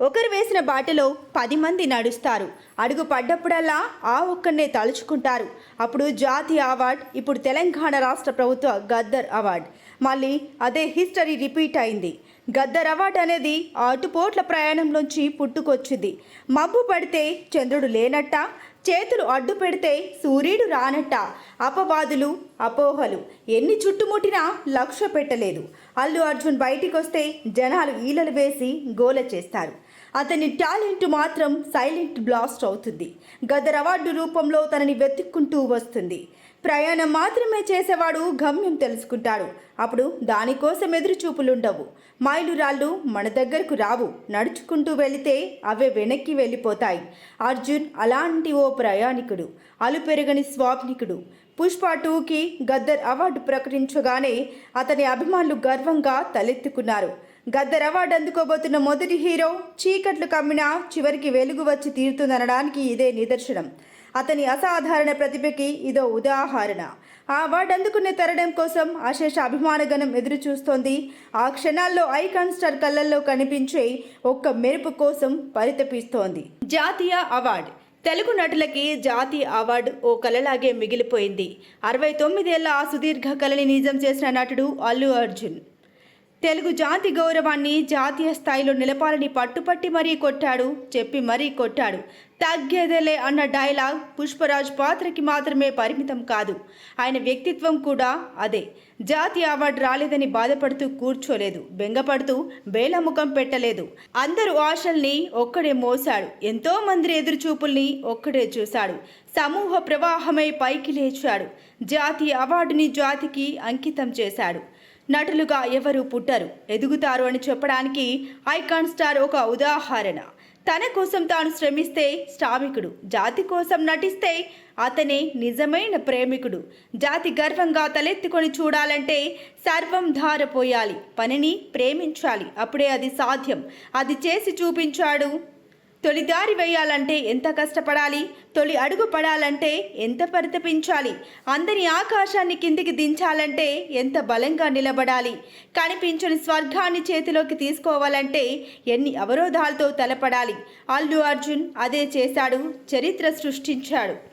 ఒకరు వేసిన బాటలో 10 మంది నడుస్తారు. అడుగు పడ్డప్పుడల్లా ఆ ఒక్కరినే తలుచుకుంటారు. అప్పుడు జాతీయ అవార్డు, ఇప్పుడు తెలంగాణ రాష్ట్ర ప్రభుత్వ గద్దర్ అవార్డు. మళ్ళీ అదే హిస్టరీ రిపీట్ అయింది. గద్దర్ అవార్డు అనేది ఆటుపోట్ల ప్రయాణంలోంచి పుట్టుకొచ్చింది. మబ్బు పడితే చంద్రుడు లేనట్ట, చేతులు అడ్డు పెడితే సూర్యుడు రానట్ట. అపవాదులు, అపోహలు ఎన్ని చుట్టుముట్టినా లక్ష్య పెట్టలేదు. అల్లు అర్జున్ బయటికి వస్తే జనాలు ఈలలు వేసి గోల చేస్తారు. అతని టాలెంట్ మాత్రం సైలెంట్ బ్లాస్ట్ అవుతుంది. గద్దర్ అవార్డు రూపంలో తనని వెతుక్కుంటూ వస్తుంది. ప్రయాణం మాత్రమే చేసేవాడు గమ్యం తెలుసుకుంటాడు. అప్పుడు దానికోసం ఎదురుచూపులుండవు. మైలురాళ్ళు మన దగ్గరకు రావు. నడుచుకుంటూ వెళితే అవే వెనక్కి వెళ్ళిపోతాయి. అర్జున్ అలాంటి ఓ ప్రయాణికుడు, అలుపెరగని స్వాప్నికుడు. పుష్ప 2కి గద్దర్ అవార్డు ప్రకటించగానే అతని అభిమానులు గర్వంగా తలెత్తుకున్నారు. గద్దర్ అవార్డు అందుకోబోతున్న మొదటి హీరో చీకట్లు కమ్మినా చివరికి వెలుగు వచ్చి తీరుతుందనడానికి ఇదే నిదర్శనం. అతని అసాధారణ ప్రతిభకి ఇదో ఉదాహరణ. ఆ అవార్డు అందుకునే తరడం కోసం అశేష అభిమానగణం ఎదురు చూస్తోంది. ఆ క్షణాల్లో ఐకాన్ స్టార్ కళ్ళల్లో కనిపించే ఒక్క మెరుపు కోసం పరితపిస్తోంది. జాతీయ అవార్డు. తెలుగు నటులకి జాతీయ అవార్డు ఓ కలలాగే మిగిలిపోయింది. 69 ఏళ్ల ఆ సుదీర్ఘ కళని నిజం చేసిన నటుడు అల్లు అర్జున్. తెలుగు జాతి గౌరవాన్ని జాతీయ స్థాయిలో నిలపాలని పట్టుపట్టి మరీ కొట్టాడు, చెప్పి మరీ కొట్టాడు. తగ్గేదేలే అన్న డైలాగ్ పుష్పరాజ్ పాత్రకి మాత్రమే పరిమితం కాదు. ఆయన వ్యక్తిత్వం కూడా అదే. జాతీయ అవార్డు రాలేదని బాధపడుతూ కూర్చోలేదు, బెంగపడుతూ బేలముఖం పెట్టలేదు. అందరూ ఆశల్ని ఒక్కడే మోశాడు. ఎంతో మంది ఎదురుచూపుల్ని ఒక్కడే చూశాడు. సమూహ ప్రవాహమై పైకి లేచాడు. జాతీయ అవార్డుని జాతికి అంకితం చేశాడు. నటులుగా ఎవరు పుట్టరు, ఎదుగుతారు అని చెప్పడానికి ఐకాన్ స్టార్ ఒక ఉదాహరణ. తన కోసం తాను శ్రమిస్తే శ్రామికుడు, జాతి కోసం నటిస్తే అతనే నిజమైన ప్రేమికుడు. జాతి గర్వంగా తలెత్తుకొని చూడాలంటే సర్వం ధారపోయాలి, పనిని ప్రేమించాలి. అప్పుడే అది సాధ్యం. అది చేసి చూపించాడు. తొలి దారి వేయాలంటే ఎంత కష్టపడాలి, తొలి అడుగు పడాలంటే ఎంత పరితపించాలి, అందరి ఆకాశాన్ని కిందికి దించాలంటే ఎంత బలంగా నిలబడాలి, కనిపించని స్వర్గాన్ని చేతిలోకి తీసుకోవాలంటే ఎన్ని అవరోధాలతో తలపడాలి. అల్లు అర్జున్ అదే చేశాడు, చరిత్ర సృష్టించాడు.